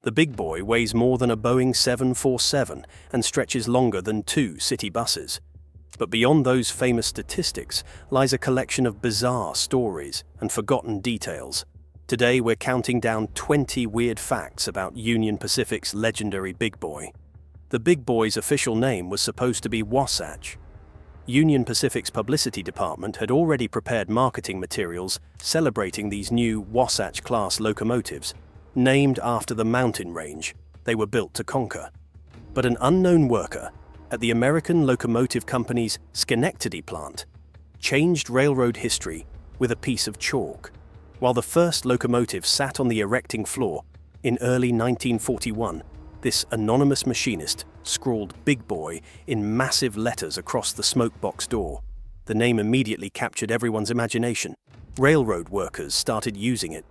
The big boy weighs more than a Boeing 747 and stretches longer than 2 city buses. But beyond those famous statistics lies a collection of bizarre stories and forgotten details. Today we're counting down 20 weird facts about Union Pacific's legendary big boy. The big boy's official name was supposed to be Wasatch. Union Pacific's publicity department had already prepared marketing materials celebrating these new Wasatch-class locomotives, named after the mountain range they were built to conquer. But an unknown worker at the American Locomotive Company's Schenectady plant changed railroad history with a piece of chalk. While the first locomotive sat on the erecting floor in early 1941, this anonymous machinist scrawled "Big Boy" in massive letters across the smokebox door. The name immediately captured everyone's imagination. Railroad workers started using it.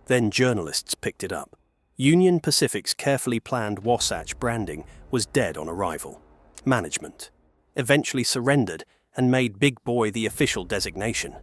Then journalists picked it up. Union Pacific's carefully planned Wasatch branding was dead on arrival. Management eventually surrendered and made Big Boy the official designation.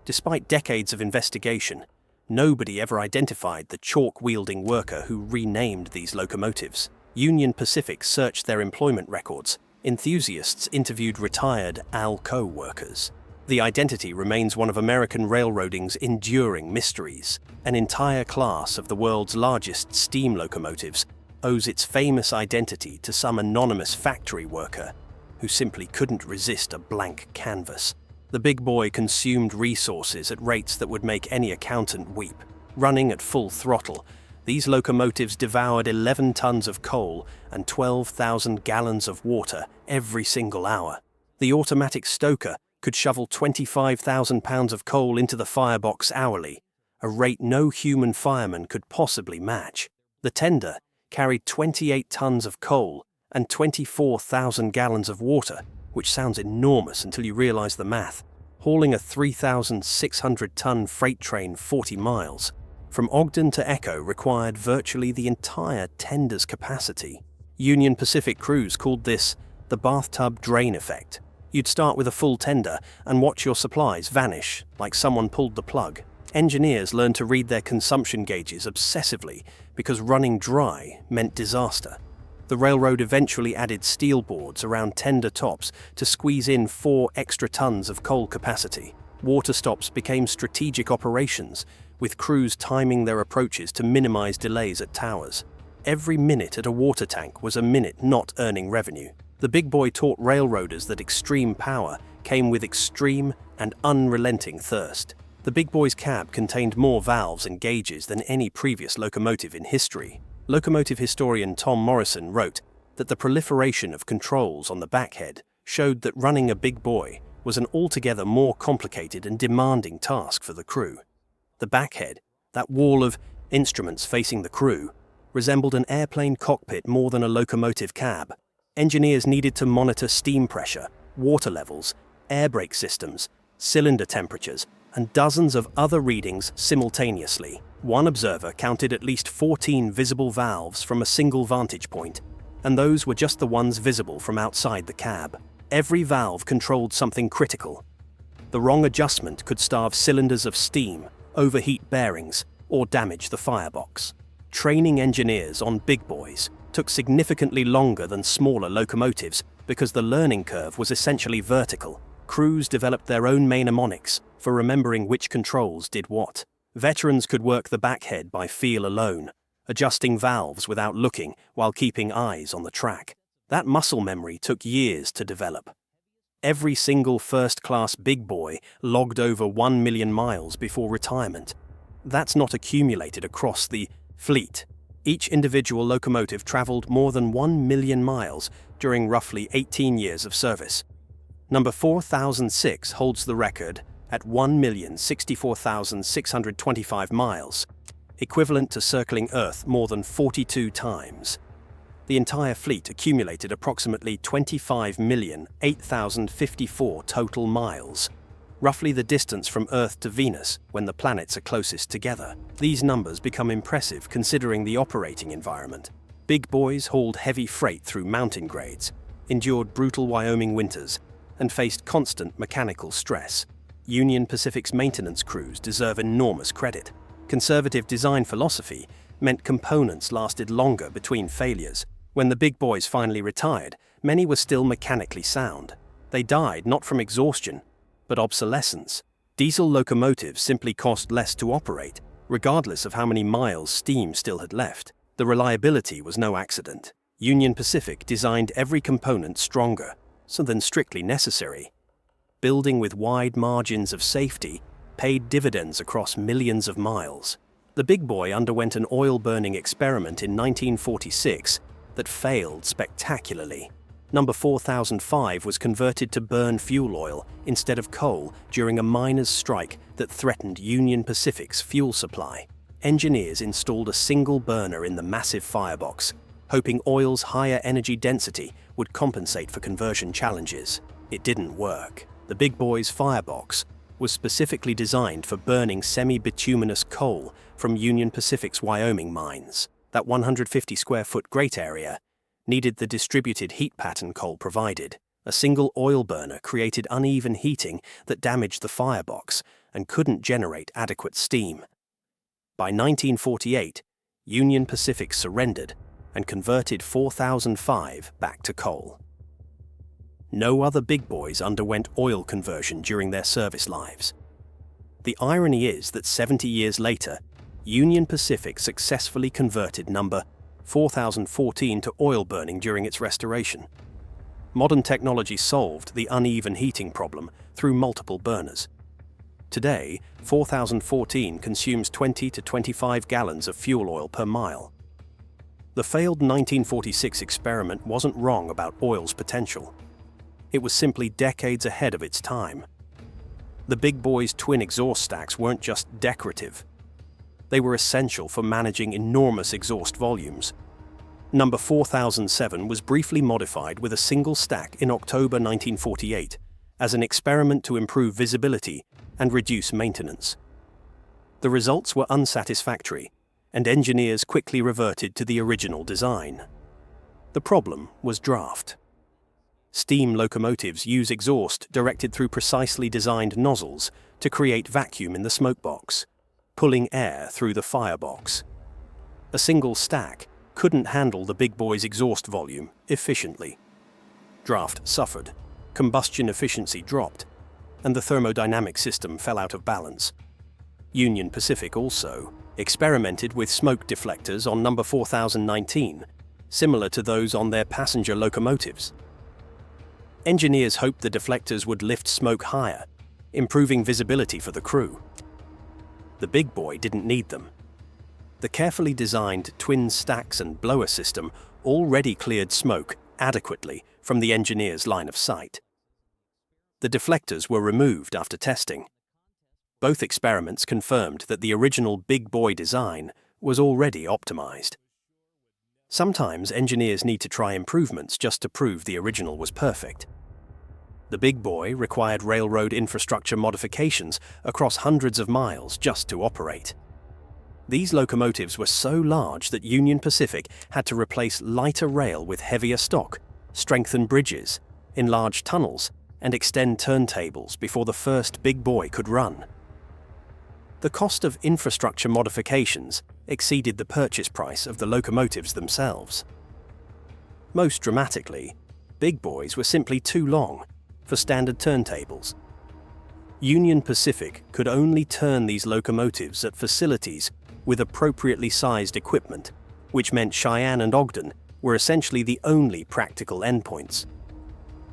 Despite decades of investigation, nobody ever identified the chalk-wielding worker who renamed these locomotives. Union Pacific searched their employment records. Enthusiasts interviewed retired ALCO workers. The identity remains one of American railroading's enduring mysteries. An entire class of the world's largest steam locomotives owes its famous identity to some anonymous factory worker who simply couldn't resist a blank canvas. The big boy consumed resources at rates that would make any accountant weep. Running at full throttle, these locomotives devoured 11 tons of coal and 12,000 gallons of water every single hour. The automatic stoker could shovel 25,000 pounds of coal into the firebox hourly, a rate no human fireman could possibly match. The tender carried 28 tons of coal and 24,000 gallons of water, which sounds enormous until you realize the math. Hauling a 3,600-ton freight train 40 miles from Ogden to Echo required virtually the entire tender's capacity. Union Pacific crews called this the bathtub drain effect. You'd start with a full tender and watch your supplies vanish like someone pulled the plug. Engineers learned to read their consumption gauges obsessively because running dry meant disaster. The railroad eventually added steel boards around tender tops to squeeze in 4 extra tons of coal capacity. Water stops became strategic operations, with crews timing their approaches to minimize delays at towers. Every minute at a water tank was a minute not earning revenue. The big boy taught railroaders that extreme power came with extreme and unrelenting thirst. The big boy's cab contained more valves and gauges than any previous locomotive in history. Locomotive historian Tom Morrison wrote that the proliferation of controls on the backhead showed that running a big boy was an altogether more complicated and demanding task for the crew. The backhead, that wall of instruments facing the crew, resembled an airplane cockpit more than a locomotive cab. Engineers needed to monitor steam pressure, water levels, air brake systems, cylinder temperatures, and dozens of other readings simultaneously. One observer counted at least 14 visible valves from a single vantage point, and those were just the ones visible from outside the cab. Every valve controlled something critical. The wrong adjustment could starve cylinders of steam, overheat bearings, or damage the firebox. Training engineers on big boys took significantly longer than smaller locomotives because the learning curve was essentially vertical. Crews developed their own mnemonics for remembering which controls did what. Veterans could work the backhead by feel alone, adjusting valves without looking while keeping eyes on the track. That muscle memory took years to develop. Every single first-class big boy logged over 1 million miles before retirement. That's not accumulated across the fleet. Each individual locomotive traveled more than 1 million miles during roughly 18 years of service. Number 4006 holds the record at 1,064,625 miles, equivalent to circling Earth more than 42 times. The entire fleet accumulated approximately 25,008,054 total miles, roughly the distance from Earth to Venus when the planets are closest together. These numbers become impressive considering the operating environment. Big boys hauled heavy freight through mountain grades, endured brutal Wyoming winters, and faced constant mechanical stress. Union Pacific's maintenance crews deserve enormous credit. Conservative design philosophy meant components lasted longer between failures. When the big boys finally retired, many were still mechanically sound. They died not from exhaustion, but obsolescence. Diesel locomotives simply cost less to operate, regardless of how many miles steam still had left. The reliability was no accident. Union Pacific designed every component stronger, than strictly necessary. Building with wide margins of safety paid dividends across millions of miles. The big boy underwent an oil-burning experiment in 1946 that failed spectacularly. Number 4005 was converted to burn fuel oil instead of coal during a miners' strike that threatened Union Pacific's fuel supply. Engineers installed a single burner in the massive firebox, hoping oil's higher energy density would compensate for conversion challenges. It didn't work. The big boy's firebox was specifically designed for burning semi-bituminous coal from Union Pacific's Wyoming mines. That 150 square foot grate area needed the distributed heat pattern coal provided. A single oil burner created uneven heating that damaged the firebox and couldn't generate adequate steam. By 1948, Union Pacific surrendered and converted 4005 back to coal. No other big boys underwent oil conversion during their service lives. The irony is that 70 years later, Union Pacific successfully converted number 4014 to oil burning during its restoration. Modern technology solved the uneven heating problem through multiple burners. Today, 4014 consumes 20 to 25 gallons of fuel oil per mile. The failed 1946 experiment wasn't wrong about oil's potential. It was simply decades ahead of its time. The big boy's twin exhaust stacks weren't just decorative. They were essential for managing enormous exhaust volumes. Number 4007 was briefly modified with a single stack in October 1948 as an experiment to improve visibility and reduce maintenance. The results were unsatisfactory, and engineers quickly reverted to the original design. The problem was draft. Steam locomotives use exhaust directed through precisely designed nozzles to create vacuum in the smokebox, pulling air through the firebox. A single stack couldn't handle the big boy's exhaust volume efficiently. Draft suffered, combustion efficiency dropped, and the thermodynamic system fell out of balance. Union Pacific also experimented with smoke deflectors on number 4019, similar to those on their passenger locomotives. Engineers hoped the deflectors would lift smoke higher, improving visibility for the crew. The big boy didn't need them. The carefully designed twin stacks and blower system already cleared smoke adequately from the engineer's line of sight. The deflectors were removed after testing. Both experiments confirmed that the original big boy design was already optimized. Sometimes engineers need to try improvements just to prove the original was perfect. The big boy required railroad infrastructure modifications across hundreds of miles just to operate. These locomotives were so large that Union Pacific had to replace lighter rail with heavier stock, strengthen bridges, enlarge tunnels, and extend turntables before the first big boy could run. The cost of infrastructure modifications exceeded the purchase price of the locomotives themselves. Most dramatically, big boys were simply too long for standard turntables. Union Pacific could only turn these locomotives at facilities with appropriately sized equipment, which meant Cheyenne and Ogden were essentially the only practical endpoints.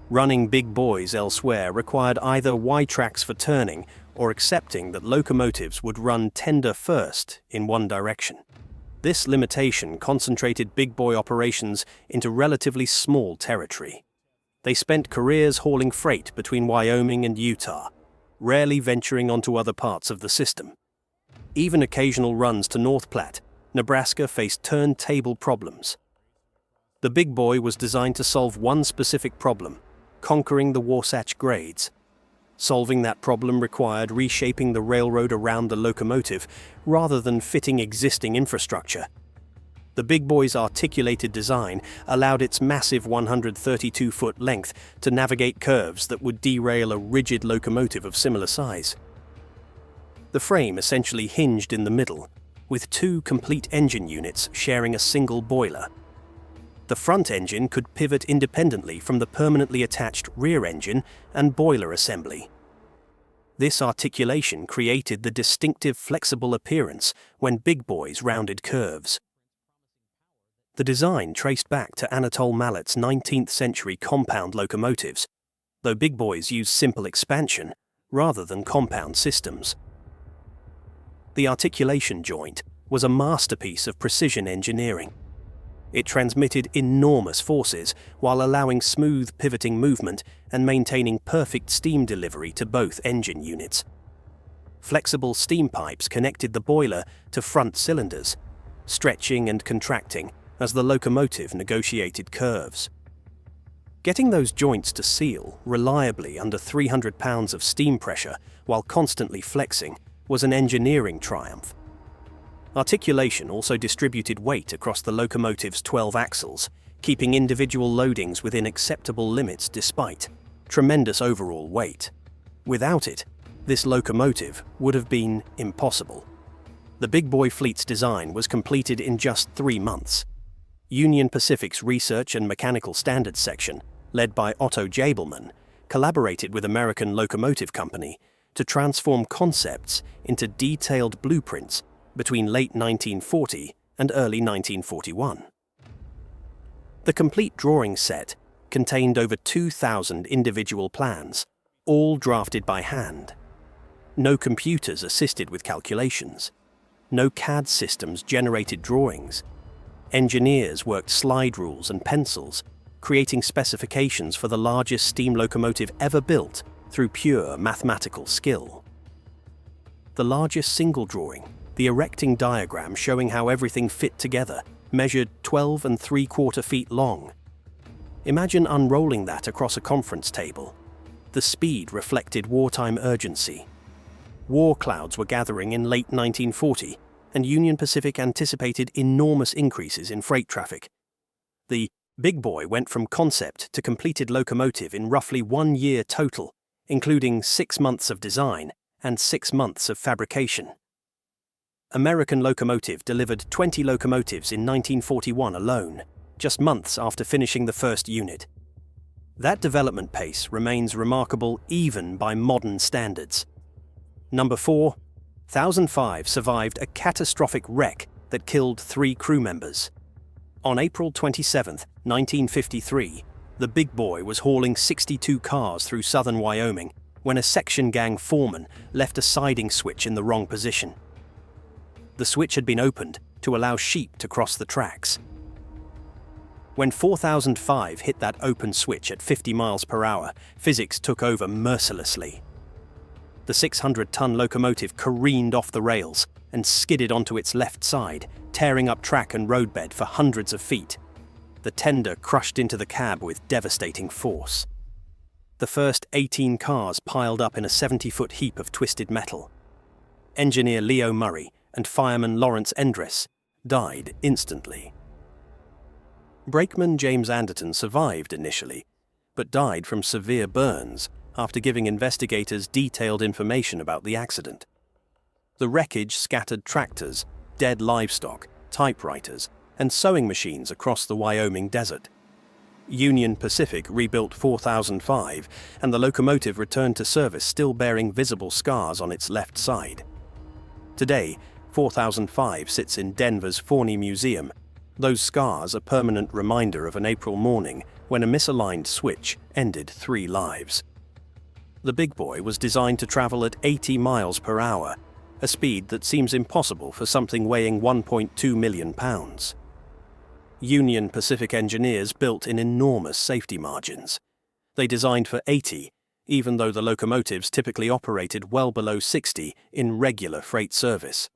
Running big boys elsewhere required either Y-tracks for turning or accepting that locomotives would run tender first in one direction. This limitation concentrated big boy operations into relatively small territory. They spent careers hauling freight between Wyoming and Utah, rarely venturing onto other parts of the system. Even occasional runs to North Platte, Nebraska faced turntable problems. The big boy was designed to solve one specific problem: conquering the Wasatch grades. Solving that problem required reshaping the railroad around the locomotive rather than fitting existing infrastructure. The big boy's articulated design allowed its massive 132-foot length to navigate curves that would derail a rigid locomotive of similar size. The frame essentially hinged in the middle, with two complete engine units sharing a single boiler. The front engine could pivot independently from the permanently attached rear engine and boiler assembly. This articulation created the distinctive flexible appearance when big boys rounded curves. The design traced back to Anatole Mallet's 19th century compound locomotives, though big boys used simple expansion rather than compound systems. The articulation joint was a masterpiece of precision engineering. It transmitted enormous forces while allowing smooth pivoting movement and maintaining perfect steam delivery to both engine units. Flexible steam pipes connected the boiler to front cylinders, stretching and contracting as the locomotive negotiated curves. Getting those joints to seal reliably under 300 pounds of steam pressure while constantly flexing was an engineering triumph. Articulation also distributed weight across the locomotive's 12 axles, keeping individual loadings within acceptable limits despite tremendous overall weight. Without it, this locomotive would have been impossible. The big boy fleet's design was completed in just 3 months. Union Pacific's Research and Mechanical Standards section, led by Otto Jabelman, collaborated with American Locomotive Company to transform concepts into detailed blueprints between late 1940 and early 1941. The complete drawing set contained over 2,000 individual plans, all drafted by hand. No computers assisted with calculations. No CAD systems generated drawings. Engineers worked slide rules and pencils, creating specifications for the largest steam locomotive ever built through pure mathematical skill. The largest single drawing, the erecting diagram showing how everything fit together, measured 12 3/4 feet long. Imagine unrolling that across a conference table. The speed reflected wartime urgency. War clouds were gathering in late 1940, and Union Pacific anticipated enormous increases in freight traffic. The big boy went from concept to completed locomotive in roughly 1 year total, including 6 months of design and 6 months of fabrication. American Locomotive delivered 20 locomotives in 1941 alone, just months after finishing the first unit. That development pace remains remarkable even by modern standards. Number 4, 1005 survived a catastrophic wreck that killed 3 crew members. On April 27, 1953, the big boy was hauling 62 cars through southern Wyoming when a section gang foreman left a siding switch in the wrong position. The switch had been opened to allow sheep to cross the tracks. When 4005 hit that open switch at 50 miles per hour, physics took over mercilessly. The 600-ton locomotive careened off the rails and skidded onto its left side, tearing up track and roadbed for hundreds of feet. The tender crushed into the cab with devastating force. The first 18 cars piled up in a 70-foot heap of twisted metal. Engineer Leo Murray and fireman Lawrence Endress died instantly. Brakeman James Anderton survived initially, but died from severe burns after giving investigators detailed information about the accident. The wreckage scattered tractors, dead livestock, typewriters, and sewing machines across the Wyoming desert. Union Pacific rebuilt 4005, and the locomotive returned to service still bearing visible scars on its left side. Today, 4005 sits in Denver's Forney Museum. Those scars a permanent reminder of an April morning when a misaligned switch ended 3 lives. The big boy was designed to travel at 80 miles per hour, a speed that seems impossible for something weighing 1.2 million pounds. Union Pacific engineers built in enormous safety margins. They designed for 80, even though the locomotives typically operated well below 60 in regular freight service.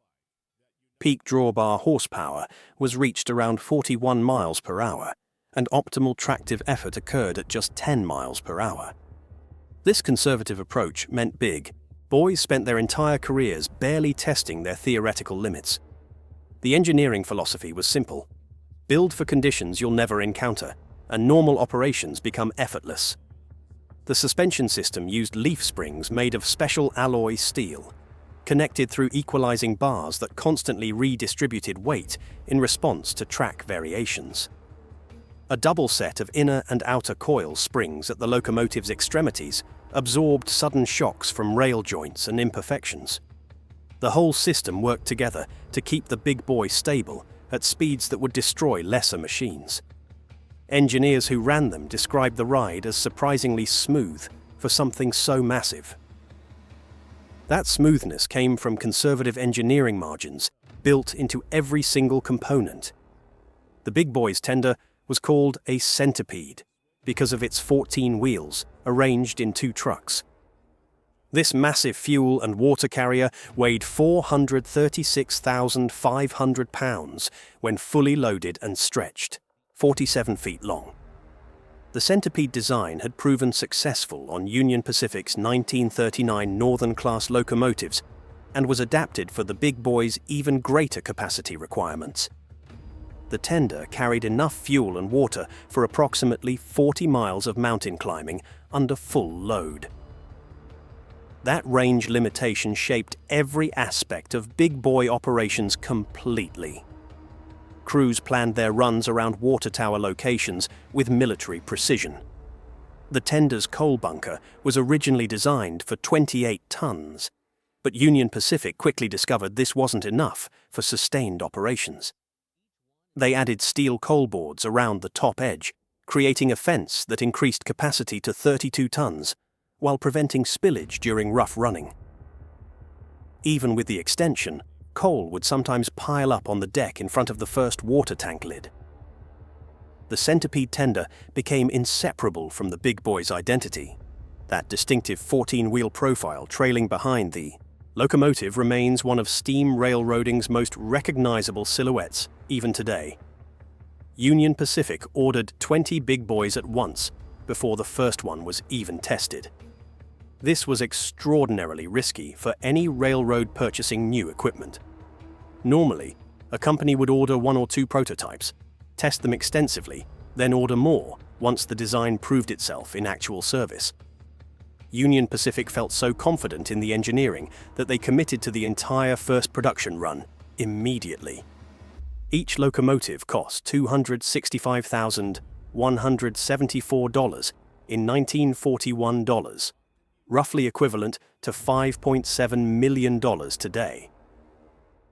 Peak drawbar horsepower was reached around 41 miles per hour, and optimal tractive effort occurred at just 10 miles per hour. This conservative approach meant big boys spent their entire careers barely testing their theoretical limits. The engineering philosophy was simple. Build for conditions you'll never encounter, and normal operations become effortless. The suspension system used leaf springs made of special alloy steel. connected through equalizing bars that constantly redistributed weight in response to track variations. A double set of inner and outer coil springs at the locomotive's extremities absorbed sudden shocks from rail joints and imperfections. The whole system worked together to keep the big boy stable at speeds that would destroy lesser machines. Engineers who ran them described the ride as surprisingly smooth for something so massive. That smoothness came from conservative engineering margins built into every single component. The big boy's tender was called a centipede because of its 14 wheels arranged in 2 trucks. This massive fuel and water carrier weighed 436,500 pounds when fully loaded and stretched, 47 feet long. The centipede design had proven successful on Union Pacific's 1939 Northern-class locomotives and was adapted for the big boy's even greater capacity requirements. The tender carried enough fuel and water for approximately 40 miles of mountain climbing under full load. That range limitation shaped every aspect of big boy operations completely. Crews planned their runs around water tower locations with military precision. The tender's coal bunker was originally designed for 28 tons, but Union Pacific quickly discovered this wasn't enough for sustained operations. They added steel coal boards around the top edge, creating a fence that increased capacity to 32 tons, while preventing spillage during rough running. Even with the extension, coal would sometimes pile up on the deck in front of the first water tank lid. The centipede tender became inseparable from the big boy's identity. That distinctive 14-wheel profile trailing behind the locomotive remains one of steam railroading's most recognizable silhouettes, even today. Union Pacific ordered 20 big boys at once before the first one was even tested. This was extraordinarily risky for any railroad purchasing new equipment. Normally, a company would order 1 or 2 prototypes, test them extensively, then order more once the design proved itself in actual service. Union Pacific felt so confident in the engineering that they committed to the entire first production run immediately. Each locomotive cost $265,174 in 1941 dollars, roughly equivalent to $5.7 million today.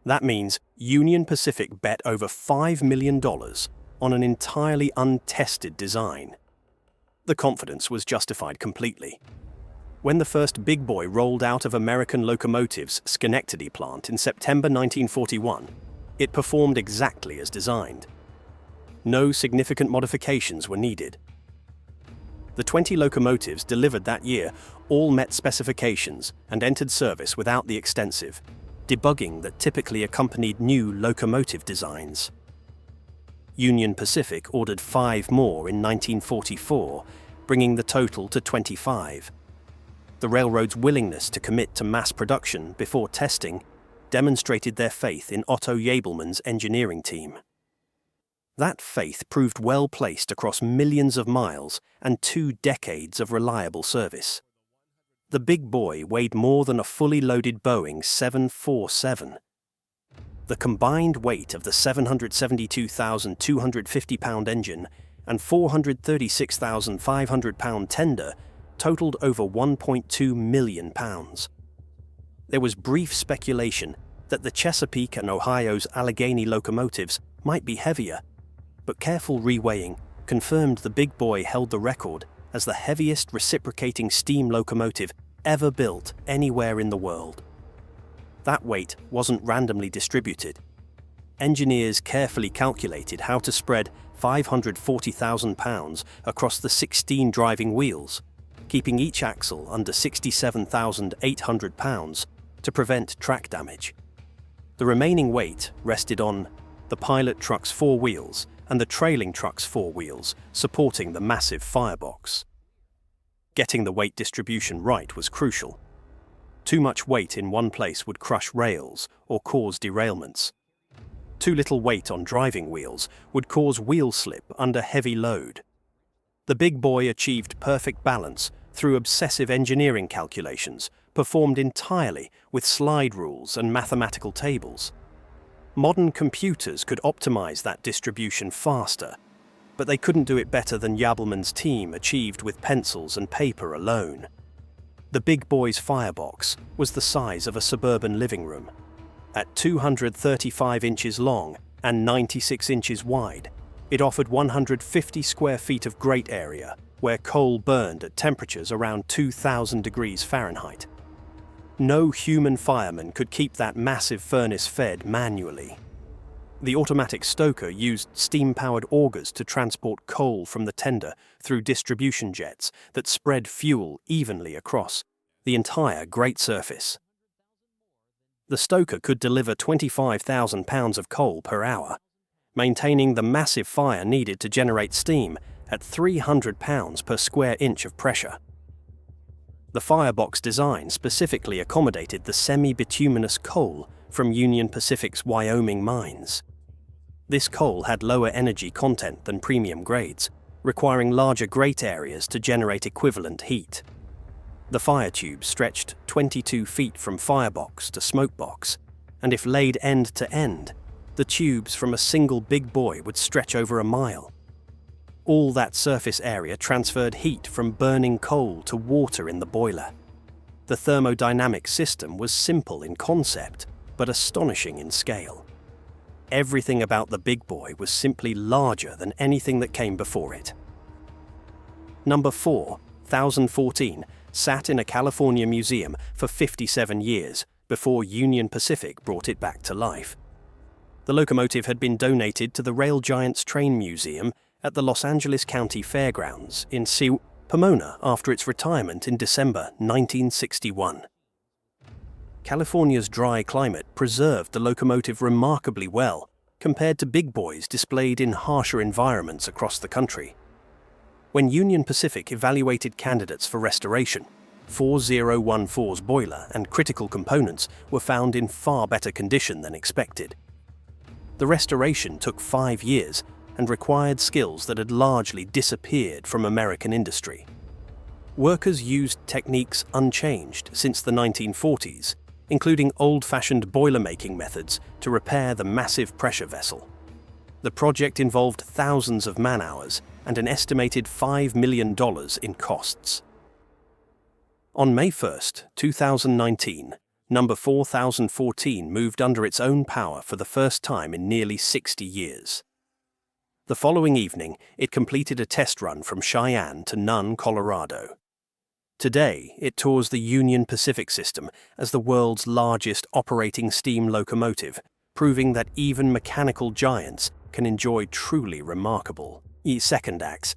That means Union Pacific bet over $5 million on an entirely untested design. The confidence was justified completely. When the first big boy rolled out of American Locomotives' Schenectady plant in September 1941, it performed exactly as designed. No significant modifications were needed. The 20 locomotives delivered that year all met specifications and entered service without the extensive debugging that typically accompanied new locomotive designs. Union Pacific ordered 5 more in 1944, bringing the total to 25. The railroad's willingness to commit to mass production before testing demonstrated their faith in Otto Jabelmann's engineering team. That faith proved well placed across millions of miles and 2 decades of reliable service. The big boy weighed more than a fully loaded Boeing 747. The combined weight of the 772,250-pound engine and 436,500-pound tender totaled over 1.2 million pounds. There was brief speculation that the Chesapeake and Ohio's Allegheny locomotives might be heavier, but careful reweighing confirmed the big boy held the record as the heaviest reciprocating steam locomotive ever built anywhere in the world. That weight wasn't randomly distributed. Engineers carefully calculated how to spread 540,000 pounds across the 16 driving wheels, keeping each axle under 67,800 pounds to prevent track damage. The remaining weight rested on the pilot truck's 4 wheels and the trailing truck's 4 wheels supporting the massive firebox. Getting the weight distribution right was crucial. Too much weight in one place would crush rails or cause derailments. Too little weight on driving wheels would cause wheel slip under heavy load. The big boy achieved perfect balance through obsessive engineering calculations, performed entirely with slide rules and mathematical tables. Modern computers could optimize that distribution faster, but they couldn't do it better than Jabelman's team achieved with pencils and paper alone. The Big Boy's firebox was the size of a suburban living room. At 235 inches long and 96 inches wide, it offered 150 square feet of grate area, where coal burned at temperatures around 2,000 degrees Fahrenheit. No human fireman could keep that massive furnace fed manually. The automatic stoker used steam-powered augers to transport coal from the tender through distribution jets that spread fuel evenly across the entire grate surface. The stoker could deliver 25,000 pounds of coal per hour, maintaining the massive fire needed to generate steam at 300 pounds per square inch of pressure. The firebox design specifically accommodated the semi-bituminous coal from Union Pacific's Wyoming mines. This coal had lower energy content than premium grades, requiring larger grate areas to generate equivalent heat. The fire tube stretched 22 feet from firebox to smokebox, and if laid end to end, the tubes from a single Big Boy would stretch over a mile. All that surface area transferred heat from burning coal to water in the boiler. The thermodynamic system was simple in concept, but astonishing in scale. Everything about the Big Boy was simply larger than anything that came before it. Number 4, 1014, sat in a California museum for 57 years before Union Pacific brought it back to life. The locomotive had been donated to the Rail Giants Train Museum at the Los Angeles County Fairgrounds in Pomona after its retirement in December 1961. California's dry climate preserved the locomotive remarkably well compared to Big Boys displayed in harsher environments across the country. When Union Pacific evaluated candidates for restoration, 4014's boiler and critical components were found in far better condition than expected. The restoration took 5 years and required skills that had largely disappeared from American industry. Workers used techniques unchanged since the 1940s, including old-fashioned boiler-making methods to repair the massive pressure vessel. The project involved thousands of man-hours and an estimated $5 million in costs. On May 1, 2019, number 4014 moved under its own power for the first time in nearly 60 years. The following evening, it completed a test run from Cheyenne to Nunn, Colorado. Today, it tours the Union Pacific system as the world's largest operating steam locomotive, proving that even mechanical giants can enjoy truly remarkable second acts.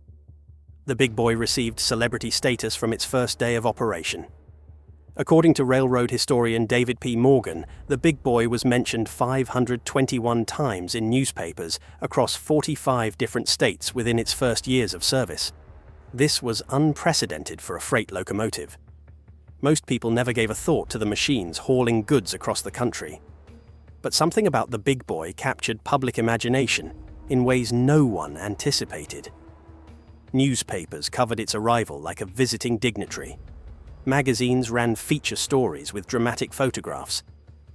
The Big Boy received celebrity status from its first day of operation. According to railroad historian David P. Morgan, the Big Boy was mentioned 521 times in newspapers across 45 different states within its first years of service. This was unprecedented for a freight locomotive. Most people never gave a thought to the machines hauling goods across the country. But something about the Big Boy captured public imagination in ways no one anticipated. Newspapers covered its arrival like a visiting dignitary. Magazines ran feature stories with dramatic photographs.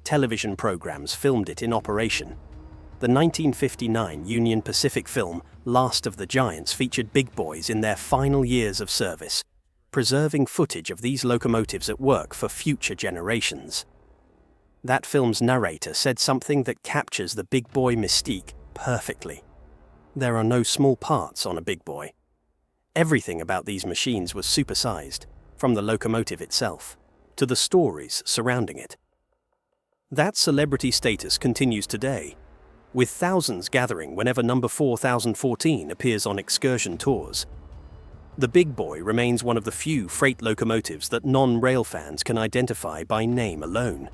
Television programs filmed it in operation. The 1959 Union Pacific film Last of the Giants featured Big Boys in their final years of service, preserving footage of these locomotives at work for future generations. That film's narrator said something that captures the Big Boy mystique perfectly. There are no small parts on a Big Boy. Everything about these machines was supersized, from the locomotive itself to the stories surrounding it. That celebrity status continues today, with thousands gathering whenever number 4014 appears on excursion tours. The Big Boy remains one of the few freight locomotives that non-rail fans can identify by name alone.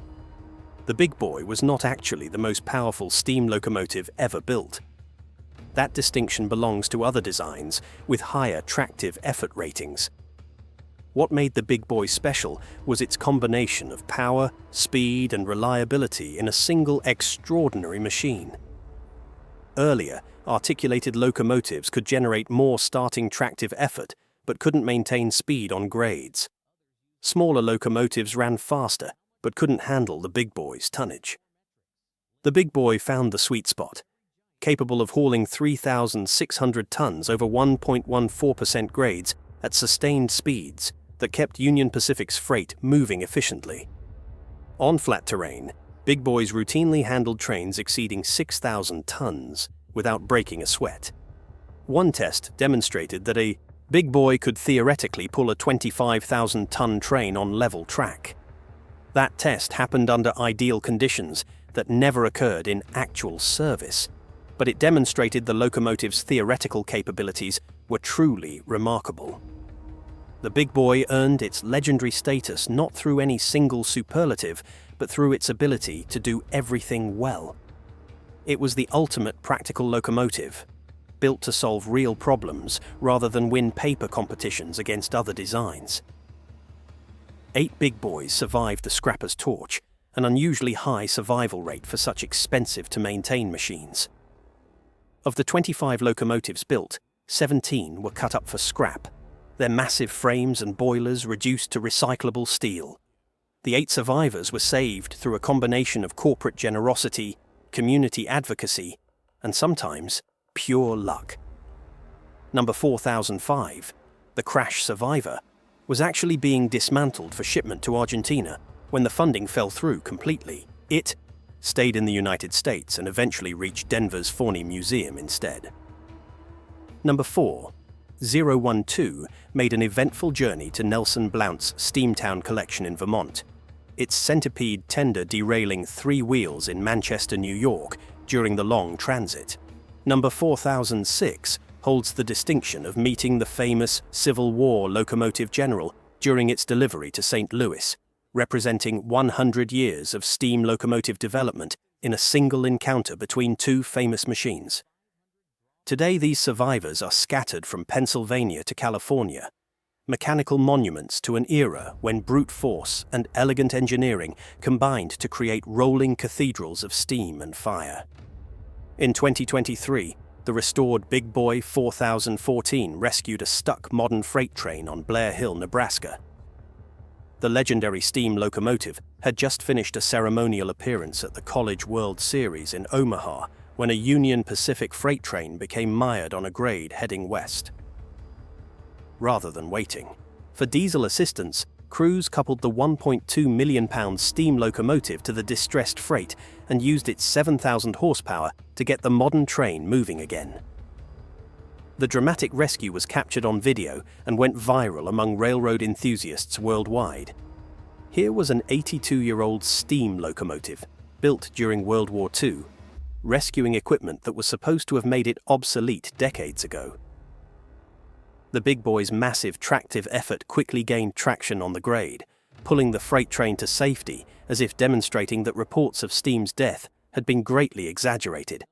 The Big Boy was not actually the most powerful steam locomotive ever built. That distinction belongs to other designs with higher tractive effort ratings. What made the Big Boy special was its combination of power, speed, and reliability in a single extraordinary machine. Earlier, articulated locomotives could generate more starting tractive effort but couldn't maintain speed on grades. smaller locomotives ran faster but couldn't handle the big boy's tonnage. The big boy found the sweet spot, capable of hauling 3,600 tons over 1.14% grades at sustained speeds that kept Union Pacific's freight moving efficiently. On flat terrain, big boys routinely handled trains exceeding 6,000 tons without breaking a sweat. One test demonstrated that a big boy could theoretically pull a 25,000-ton train on level track. That test happened under ideal conditions that never occurred in actual service, but it demonstrated the locomotive's theoretical capabilities were truly remarkable. The big boy earned its legendary status not through any single superlative, but through its ability to do everything well. It was the ultimate practical locomotive, built to solve real problems rather than win paper competitions against other designs. 8 big boys survived the scrapper's torch, an unusually high survival rate for such expensive-to-maintain machines. Of the 25 locomotives built, 17 were cut up for scrap, their massive frames and boilers reduced to recyclable steel. The 8 survivors were saved through a combination of corporate generosity, community advocacy, and sometimes pure luck. Number 4005, the crash survivor, was actually being dismantled for shipment to Argentina when the funding fell through completely. It stayed in the United States and eventually reached Denver's Forney Museum instead. Number 4012 made an eventful journey to Nelson Blount's Steamtown collection in Vermont, its centipede tender derailing 3 wheels in Manchester, New York during the long transit. Number 4006 holds the distinction of meeting the famous Civil War locomotive general during its delivery to St. Louis, representing 100 years of steam locomotive development in a single encounter between 2 famous machines. Today, these survivors are scattered from Pennsylvania to California, mechanical monuments to an era when brute force and elegant engineering combined to create rolling cathedrals of steam and fire. In 2023, the restored Big Boy 4014 rescued a stuck modern freight train on Blair Hill, Nebraska. The legendary steam locomotive had just finished a ceremonial appearance at the College World Series in Omaha when a Union Pacific freight train became mired on a grade heading west. Rather than waiting for diesel assistance, crews coupled the £1.2 million steam locomotive to the distressed freight and used its 7,000 horsepower to get the modern train moving again. The dramatic rescue was captured on video and went viral among railroad enthusiasts worldwide. Here was an 82-year-old steam locomotive, built during World War II, rescuing equipment that was supposed to have made it obsolete decades ago. The big boy's massive tractive effort quickly gained traction on the grade, pulling the freight train to safety as if demonstrating that reports of steam's death had been greatly exaggerated.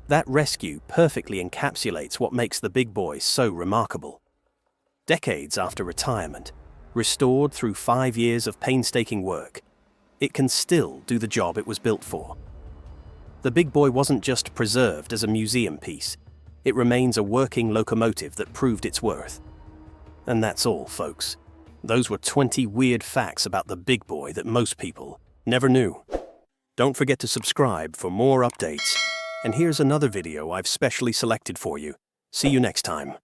That rescue perfectly encapsulates what makes the big boy so remarkable. Decades after retirement, restored through 5 years of painstaking work, it can still do the job it was built for. The big boy wasn't just preserved as a museum piece, it remains a working locomotive that proved its worth. And that's all, folks. Those were 20 weird facts about the big boy that most people never knew. Don't forget to subscribe for more updates. And here's another video I've specially selected for you. See you next time.